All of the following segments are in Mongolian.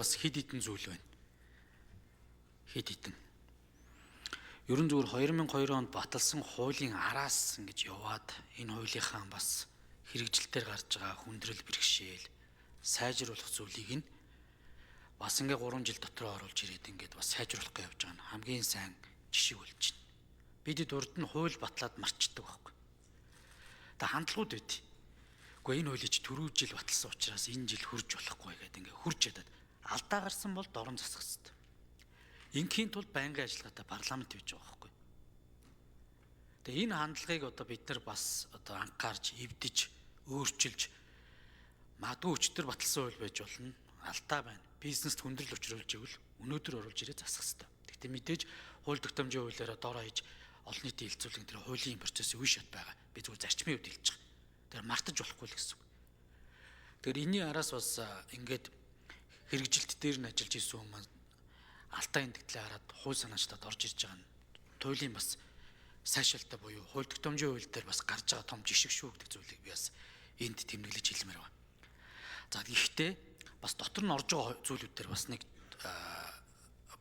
бас хэд хэдэн зүйл байна. Хэд хэдэн. Ерөн зүгээр 2002 онд баталсан хуулийн араас ингэж яваад энэ хуулийнхаа бас хэрэгжилтээр гарч байгаа хүндрэл бэрхшээл сайжруулах зүйлийг нь бас ингээ 3 жил дотроо оруулж ирээд ингээд бас сайжруулах гэж явж байгаа нь хамгийн сайн жишээ болж байна. Бид урд нь хууль батлаад марчдаг байхгүй. Та хандлагууд байт. Гэхдээ энэ хуулийг түрүү жил баталсан учраас энэ жил хурж болохгүй гэдэг ингээ хурж чадаад алдаа гарсан бол дорн засах хэрэгтэй. Ингийн тулд байнгын ажиллагаатай парламент хийж байгаа байхгүй. Тэгээ энэ хандлагыг одоо бид нар бас одоо анхаарч, эвдэж, өөрчилж магадгүй өчтөр баталсан хууль байж болно. Алдаа байна. Бизнест хүндрэл учруулж ивэл өнөөдөр оруулж ирээ засах хэрэгтэй. Гэхдээ мэдээж хууль тогтоомжийн хуулиараа дороо хийж олон нийтийн хилцүүлэг тэр хуулийн процессын үе шат байгаа. Би зүгээр зарчмын үед хэлж байгаа. Тэр мартаж болохгүй л гэсэн үг. Тэгэхээр энэний араас бас ингээд хэрэгжилт дээр нь ажиллаж исэн хүмүүс алдаа эндэгтлээ хараад хууль санаачтад орж ирж байгаа нь туйлын бас сайшаалтай буюу хууль тогтоомжийн хууль дээр бас гарч байгаа том жишг шүү гэдэг зүйлийг би бас энд тэмдэглэж хэлмээр байна. За гэхдээ бас дотор нь орж байгаа зүйлүүд дээр бас нэг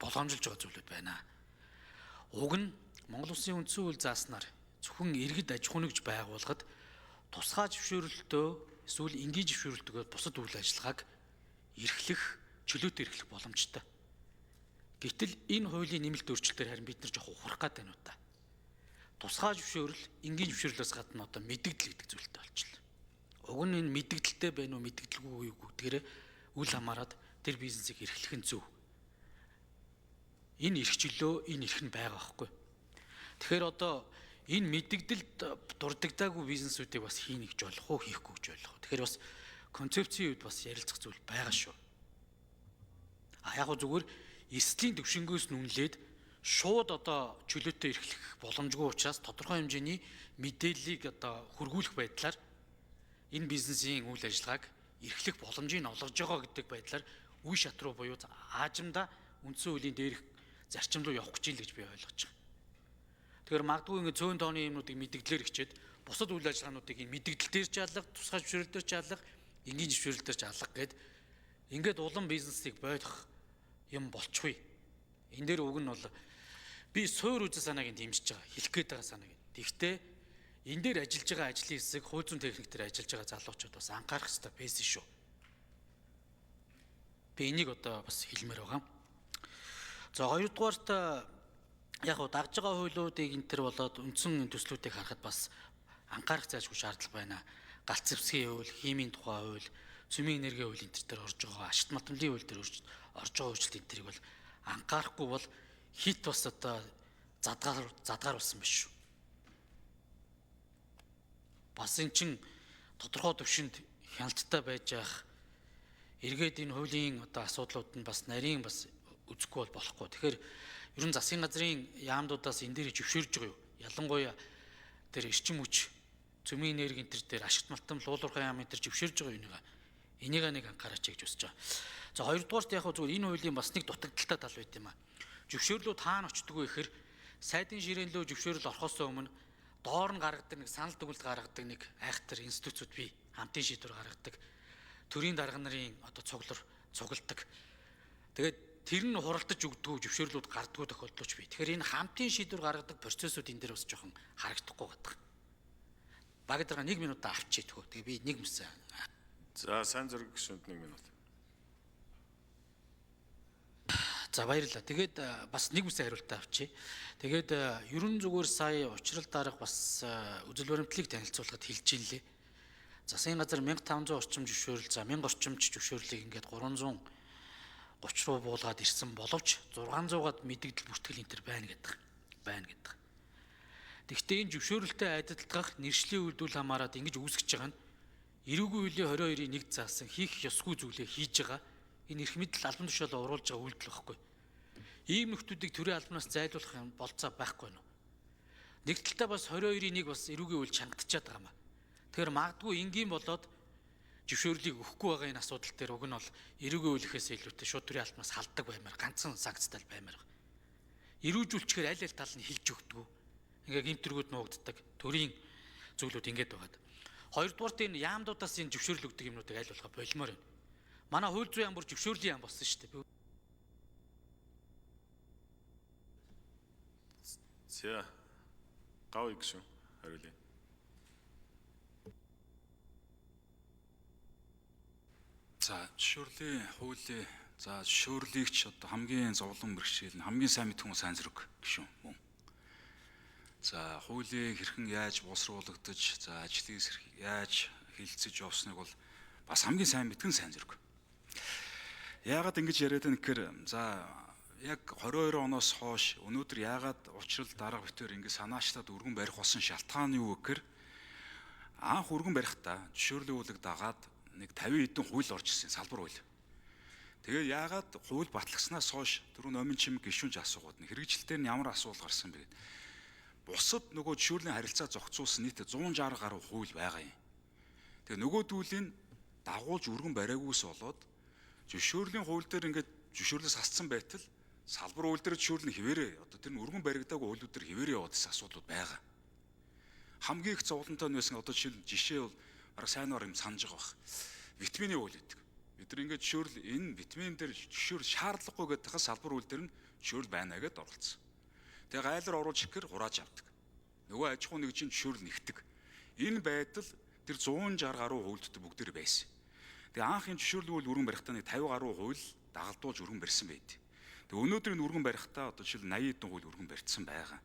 болгоомжилж байгаа зүйлүүд байна. Уг нь Монгол Улсын үндсэн хууль зааснаар зөвхөн иргэд аж ахуйн нэгж байгууллагад тусгай зөвшөөрөлтөө эсвэл энгийн зөвшөөрөлтөөр бусад үйл ажиллагааг эрхлэх, чөлөөтэй эрхлэх боломжтой. Гэтэл энэ хуулийн нэмэлт өөрчлөлтөөр харин бид нар жоох ухрах гэдэг нь удаа. Тусгай зөвшөөрөл, энгийн зөвшөөрлөөс гадна одоо мэдэгдэл гэдэг зүйлтэй болчихлоо. Уг нь энэ мэдэгдэлтэй байна уу, мэдэгдэлгүй юу гэдгээр үл хамааран тэр бизнесийг эрхлэх нь зөв. Энэ эрхчлөө, энэ эрх нь байгаа байхгүй. Тэгэхээр одоо энэ мэдэгдэлд дурддагдаагүй бизнесүүдийг бас хийнэ гэж болох уу, хийхгүй гэж болох уу. Тэгэхээр бас концепцийн үед бас ярилцах зүйл байгаа шүү. Яг зүгээр эслийн төвшингөөс нүнлээд шууд одоо чөлөөтэй эрхлэх боломжгүй учраас тодорхой хэмжээний мэдээллийг одоо хөргүүлэх байдлаар энэ бизнесийн үйл ажиллагааг эрхлэх боломжийг олгож байгаа гэдэг байдлаар үе шат руу буюу аажимдаа үндсэн хуулийн дээрх зарчим руу явах гэж би ойлгож байгаа. Тэгэхээр магадгүй ингэ цөөн тооны юмнуудыг мэдгдлээр хичээд бусад үйл ажиллагаануудыг энэ мэдгдэл дээр ч алга, тусгай зөвшөөрөл дээр ч алга, энгийн зөвшөөрөл дээр ч алга гэд ингээд улам бизнесийг бойдох юм болчихвээ. Энэ дээр уг нь бол би суур үзэл санааг нь дэмжиж байгаа, хэлэх гээд байгаа санааг. Тэгвэл энэ дээр ажиллаж байгаа ажлын хэсэг, хууль зүйн техник дээр ажиллаж байгаа залуучууд бас анхаарах хэрэгтэй байсан шүү. Би энийг одоо бас хэлмээр байгаа. За хоёрдугаарт яг дагж байгаа хуулиудыг энэ төр болоод үндсэн төслүүдийг харахад бас анхаарах заашгүй шаардлага байна. Галт зэвсгийн хууль, химийн тухай хууль, цөмийн энергийн хууль энэ төр орж байгаа, ашигт матамлын хууль дээр орж байгаа өөрчлөлт энэ төрийг бол анхаарахгүй бол хит бас одоо задгааруулсан биш шүү. Бас эн чин тодорхой төвшөнд хяналттай байж явах эргээд энэ хуулийн одоо асуудлууд нь бас нарийн бас үзэхгүй бол болохгүй. Тэгэхээр ерөн засгийн газрын яамдуудаас энэ дээр зөвшөөрж байгаа юу? Ялангуяа тэр эрчим хүч, цөмийн энерги энэ төр дээр ашигт малтам, луулуурхай яам энэ төр зөвшөөрж байгаа юм. Энийг нэг анхаараач гэж үзэж байгаа. За хоёрдугаарт яг зүгээр энэ хуулийн бас нэг дутагдaltaй тал байт юм аа. Зөвшөөрлүүд хаана очдгоо гэхээр сайдын ширээнлөө зөвшөөрөл орохоос өмнө доор нь гаргадаг нэг санал дүгнэлт гаргадаг нэг айхтар институтууд бий. Хамтын шийдвэр гаргадаг. Төрийн дарга нарын одоо цугладаг. Тэгээд тэр нь хуралдаж өгдөг зөвшөөрлүүд гардггүй тохиолдолч бий. Тэгэхээр энэ хамтын шийдвэр гаргадаг процессууд энэ дээр бас жоохон харагдахгүй байдаг. Баг дарга 1 минутаа авчиж идэх. Тэгээ би нэг юмсан. За сайн зураг гүшүүнд 1 минут. За баярлалаа. Тэгээд бас нэг үсэн хариултаа авчи. Тэгээд ерөн зүгээр сая учрал дарга бас үзэл баримтлалыг танилцуулахад хэлж ийн лээ. Засгийн газар 1500 орчим зөвшөөрөл, за 1000 орчимч зөвшөөрлийг ингээд 330 руу буулгаад ирсэн боловч 600-аад мэдэгдэл бүртгэл энэ төр байна гэдэг. Тэгэхдээ энэ зөвшөөрөлтэй адилтгах нэршлийн үйлдэл хамааран ингэж үүсгэж байгаа нь эрүүгийн хуулийн 22-ийн 1 заасан хийх ёсгүй зүйлээ хийж байгаа. Энэ эрх мэдэл албан тушаалаа уруулж байгаа үйлдэл байхгүй. Ийм нөхдүүдийг төрийн албанаас зайлуулах юм болцоо байхгүй нь. Нэг талдаа бас 22-ийн 1 бас эрүүгийн хууль чангатчихад байгаа юм. Тэгэхээр магадгүй энгийн болоод зөвшөөрлийг өгөхгүй байгаа энэ асуудал дээр уг нь бол эрүүгийн хуулийнхээс илүүтэй шууд төрийн албанаас халддаг баймаар ганцхан санкцтай баймаар. Эрүүжүүлчихээр аль тал нь хилж өгдөг. Ингээ гэмтэргүүд нуугддаг. Төрийн зүйлүүд ингэж байгаад. Хоёрдугаарт энэ яамдуудаас энэ зөвшөөрөл өгдөг юмнуудыг аль болох болмоор байна. Манай хууль зүйн яам бүр зөвшөөрлийн яам болсон шүү дээ. За гавь гүшүүн хариулъя. За зөвшөөрлийн хуулийн зөвшөөрлийгч одоо хамгийн зовлон бэрхшээл нь хамгийн сайн мэдэх хүн сайн зэрэг гişүн мөн. За хуулийг хэрхэн яаж боловсруулагдаж, за ажлын яаж хилцэж явсныг бол бас хамгийн сайн мэдгэн сайн зэрэг. Яагаад ингэж яриад байна гэхээр за яг 22 оноос хойш өнөөдөр яагаад учрал дарга битээр ингэ санаачлаад өргөн барих болсон шалтгаан нь юу гэхээр анх өргөн барихдаа зөвшөөрлийн хуулийг дагаад нэг 50 хэдэн хууль орж ирсэн салбар хууль. Тэгээд яагаад хууль батлагснаас хойш түрүү номин чимэг гişүнж асуугаад хэрэгжилтээр нь ямар асуудал гарсан бэ? Бусад нөгөө зөвшөөрлийн харилцаа зохицуулсан нийт 160 гаруй хууль байгаа юм. Тэгээ нөгөөдүүлийн дагуулж өргөн бариагүйс болоод зөвшөөрлийн хууль дээр ингээд зөвшөөрлөөс хасцсан байтал салбар хууль дээр зөвшөөрлийн хിവэрээ одоо тэр нь өргөн баригдаагүй хуулиуд дээр хിവэрээ явуулсан асуудлууд байгаа. Хамгийн их зовлонтой нь байсан одоо жишээ бол арга сайнаар юм санаж байгаа бах. Витамины хууль гэдэг. Бид нар ингээд зөвшөөрөл энэ витамин дээр зөвшөөр шаардлагагүй гэдэг хас салбар хууль дээр нь зөвшөөрөл байна гэдээ оролцсон. Тэгээ гайлар оруулж ихээр хурааж авдаг. Нөгөө аж ахуй нэгжийн зөвшөөрөл нэгдэг. Энэ байдал тэр 160 гаруй хуульдтай бүгдээр байсан. Тэгээ анх энэ зөвшөөрлийг бол өргөн барихтаа нэг 50 гаруй хууль дагалдуулж өргөн барьсан байд. Тэгээ өнөөдөр энэ өргөн барихтаа одоо жишээл 80 хэдэн хууль өргөн барьсан байгаа.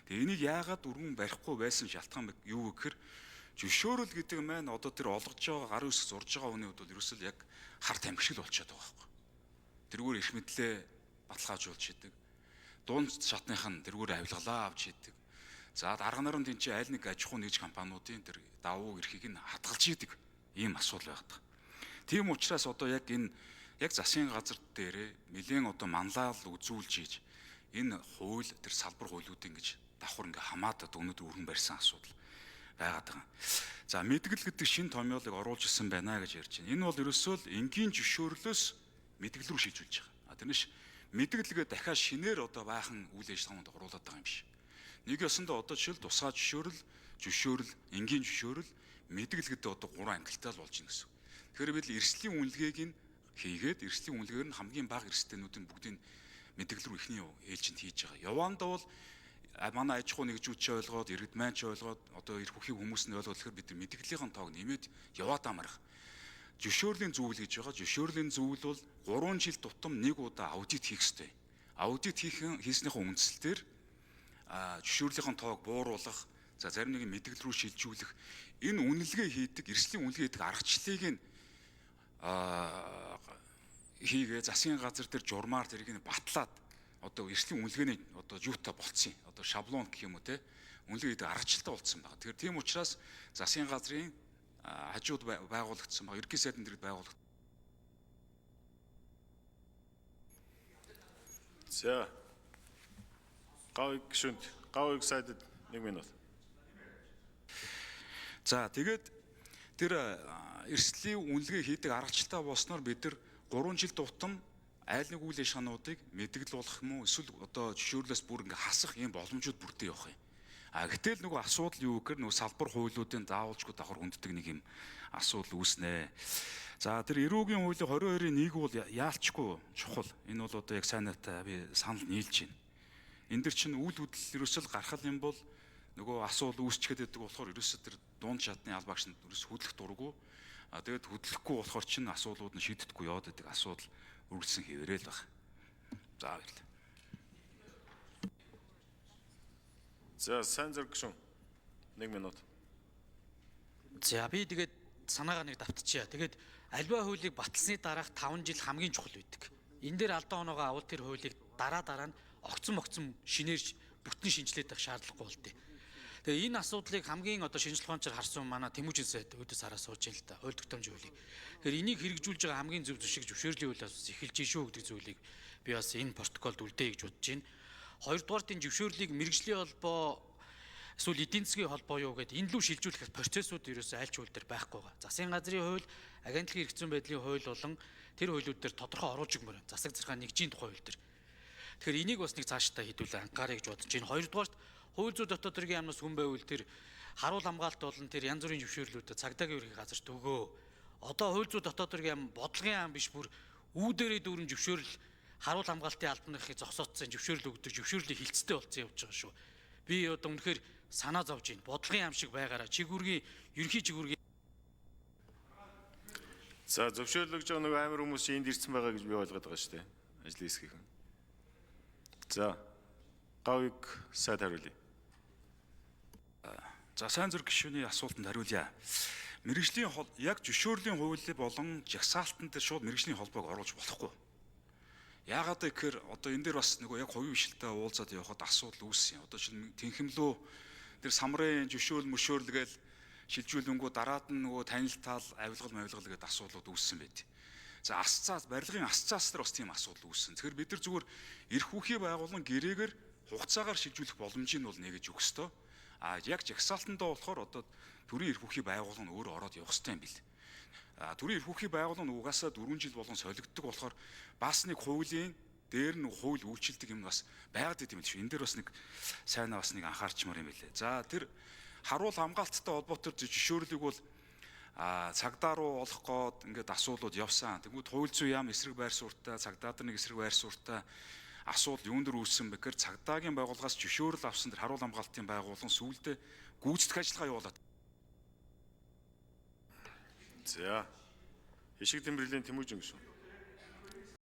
Тэгээ энийг яагаад өргөн барихгүй байсан шалтгаан юу гэхээр зөвшөөрөл гэдэг маань одоо тэр олгож байгаа гарын үсэг зурж байгаа хүний хувьд бол ерөөсөө яг харт амгшил болчиход байгаа байхгүй. Тэргээр их мэдлээ баталгаажуулж идэг. Дунд шатных нь тэргээр авилгалаа авч идэг. За дарга нарын тэнцээ аль нэг аж ахуй нэгж компаниудын тэр давуу эрхийг нь хадгалж идэг ийм асуудал байдаг. Тийм учраас одоо яг энэ яг засгийн газар дээрээ нэлээд одоо манлаал үзүүлж ийж энэ хууль тэр салбар хуулиудын гэж давхар ингээ хамаатад өнөөдөр өргөн барьсан асуудал байгаад байгаа. За мэдгэл гэдэг шин томьёолыг оруулж ирсэн байна гэж ярьж байна. Энэ бол ерөөсөө л энгийн зөвшөөрлөөс мэдгэл рүү шилжүүлж байгаа. Тэрнэш мэдгэлгээ дахиад шинээр одоо баахан үйл ажиллагаанд оруулаад байгаа юм биш. Нэг ёсондоо одоо жишээл тусгай зөвшөөрөл, энгийн зөвшөөрөл, мэдгэл гэдэг одоо 3 ангилалтай л болж байна гэсэн. Тэгэхээр бид эрсдлийн үнэлгээг нь хийгээд эрсдлийн үнэлгээр нь хамгийн бага эрсдэнүүдийн бүгдийг мэдгэл рүү ихний ээлжинд хийж байгаа. Явандаа бол манай аж ахуй нэгжүүч ойлгоод, иргэдмэнч ойлгоод, одоо эрх хүхийн хүмүүс нь ойлгоод тэгэхээр бид мэдгэлийн тоог нэмээд яваад амарх. Зөвшөөрлийн зөвлөл гэж байгаа. Зөвшөөрлийн зөвлөл бол 3 жил тутам нэг удаа аудит хийх ёстой. Аудит хийснийхээ үндслээр зөвшөөрлийн тоог бууруулах, за зарим нэг мэдгэл рүү шилжүүлэх, энэ үнэлгээ хийдэг, эрсдлийн үнэлгээ хийдэг аргачлалыг нь хийгээ засгийн газар дээр журмаар тэрийг нь батлаад одоо эрсдлийн үнэлгээний одоо юутай болцсон. Одоо шаблон гэх юм уу те үнэлгээ хийдэг аргачлалтай болцсон байна. Тэгэхээр тийм учраас засгийн газрын хажууд байгуулагдсан баг ерөнхий сайдын дэргэд байгуулагдсан. За гавь гүшүүнд гавь сайдад 1 минут. За тэгээд тэр эрсдлийн үнэлгээ хийдэг аргачлалтай болсноор бид нар 3 жил тутам айл нэг үйл ажиллагаануудыг мэдгэл болох юм уу эсвэл одоо зөвшөөрлөөс бүр ингээ хасах ийм боломжууд бүрдээ явах юм. Гэтэл нөгөө асуудал юу гэхээр нөгөө салбар хуулиудын заавалжгүй давхар хүнддэг нэг юм асуудал үүснэ. За тэр эрүүгийн хуулийн 22-ын 1 бол яалчгүй чухал. Энэ бол одоо яг сайнаатай би санал нийлж байна. Энд дэр чинь үйл хөдлөл ерөөсөл гаргах юм бол нөгөө асуудал үүсчихэд байдаг болохоор ерөөсөө тэр дунд шатны албаагч нь ерөөс хөдлөх дурггүй. Тэгээд хөдлөхгүй болохоор чинь асуудлууд нь шийдэхгүй яваад байдаг асуудал үргэлжлэн хэврээл баг. За баярлалаа. За сайн зэрэг гүшүүн 1 минут. За би тэгээд санаагаа нэг давтчихъя. Тэгээд альва хуулийг баталсны дараах 5 жил хамгийн чухал байдаг. Энэ дээр алдаа оноогоо авал тэр хуулийг дараа нь огцон шинээр бүтэн шинжилээд байх шаардлагагүй болдё. Тэгээ энэ асуудлыг хамгийн одоо шинжлэх ухаанчаар харсан манай Тэмүүжин сайд өөдөөс хараа сууж ийн л да. Хууль тогтоомжийн хуулийг. Тэгэхээр энийг хэрэгжүүлж байгаа хамгийн зөв зэвсэг зөвшөөрлийн хуулиас эхэлж шүү гэдэг зүйлийг би бас энэ протоколд үлдээе гэж бодож байна. Хоёрдугаар тийм зөвшөөрлийг мэрэгжлийн холбоо эсвэл эдийн засгийн холбоо юу гэдэг энэ лүү шилжүүлэх процессууд ерөөсөө аль ч хууль дээр байхгүй байгаа. Засгийн газрын хууль, агентлагийн хэрэгцээ байдлын хууль болон тэр хуулиуд дээр тодорхой оруулж өгмөр. Засаг захиргааны нэгжийн тухай хууль дээр. Тэгэхээр энийг бас нэг цаашдаа хэдүүлээ анхаарай гэж бодож байна. Хоёрдугаарт хууль зүйн дотоод хэргийн яамнаас хүн байвал тэр харуул хамгаалалт болон тэр янз бүрийн зөвшөөрлүүдэд цагдаагийн ерхий газарт өгөө. Одоо хууль зүйн дотоод хэргийн ам бодлогын ам биш бүр үүдэрээ дүүрэн зөвшөөрөл харуул хамгаалтын албаныхыг зогсоодсон зөвшөөрөл өгдөг зөвшөөрлийг хилцтэй болсон явж байгаа шүү. Би одоо үнэхээр санаа зовж байна. Бодлогын ам шиг байгаараа чигүүргийн ерөнхий чигүүргийн За зөвшөөрлөгж байгаа нэг амар хүмүүс энд ирсэн байгаа гэж би ойлгоод байгаа шүү дээ. Ажлын хэсгийнхэн. За гавыг сайд хариулъя. За сайн зүрх гишүүний асуултанд хариулъя. Мэргэжлийн яг зөвшөөрлийн хууль болон жагсаалтан дээр шууд мэргэжлийн холбоог оруулж болохгүй. Яагаад гэхээр одоо энэ дээр бас нөгөө яг хувийн бишлэлтэй уулзаад явхад асуудал үүссэн. Одоо чинь тэнхимлөө тэр самрын зөвшөөрөл шилжүүлэнгүү дараад нь нөгөө танилтаал авилгал гэдэг асуудлууд үүссэн байт. За барилгын асцаас дээр бас тийм асуудал үүссэн. Тэгэхээр бид нар зүгээр эрх үүхий байгууллагын гэрээгээр хугацаагаар шилжүүлэх боломжийг нь бол нэгэж өгөх ёстой. Яг жагсаалтандаа болохоор одоо төрийн эрх үүхий байгууллага нь өөрөө ороод явах ёстой юм бил. Төрийн эрх үүхий байгууллага нь угаасаа 4 жил болгон солигддог болохоор бас нэг хуулийн дээр нь хууль үйлчилдэг юм бас байгаад идэм л шүү. Энэ дээр бас нэг сайнаа бас нэг анхаарчмаар юм билээ. За тэр харуул хамгаалттай холбоотой зөвшөөрлийг бол цагдаа руу олох гээд ингээд асуудлууд явсан. Тэгвэл хууль зүйн яам эсрэг байр суурьтай, цагдаа нар нэг эсрэг байр суурьтай асуудал юун дээр үүссэн бэ гэхээр цагдаагийн байгууллагаас зөвшөөрөл авсан тэр харуул хамгаалтын байгууллага сүүлдээ гүйцэтгэх ажиллагаа явуулаад. За. Ишиг Тэмбэрлийн Тэмүүжин гишүүн.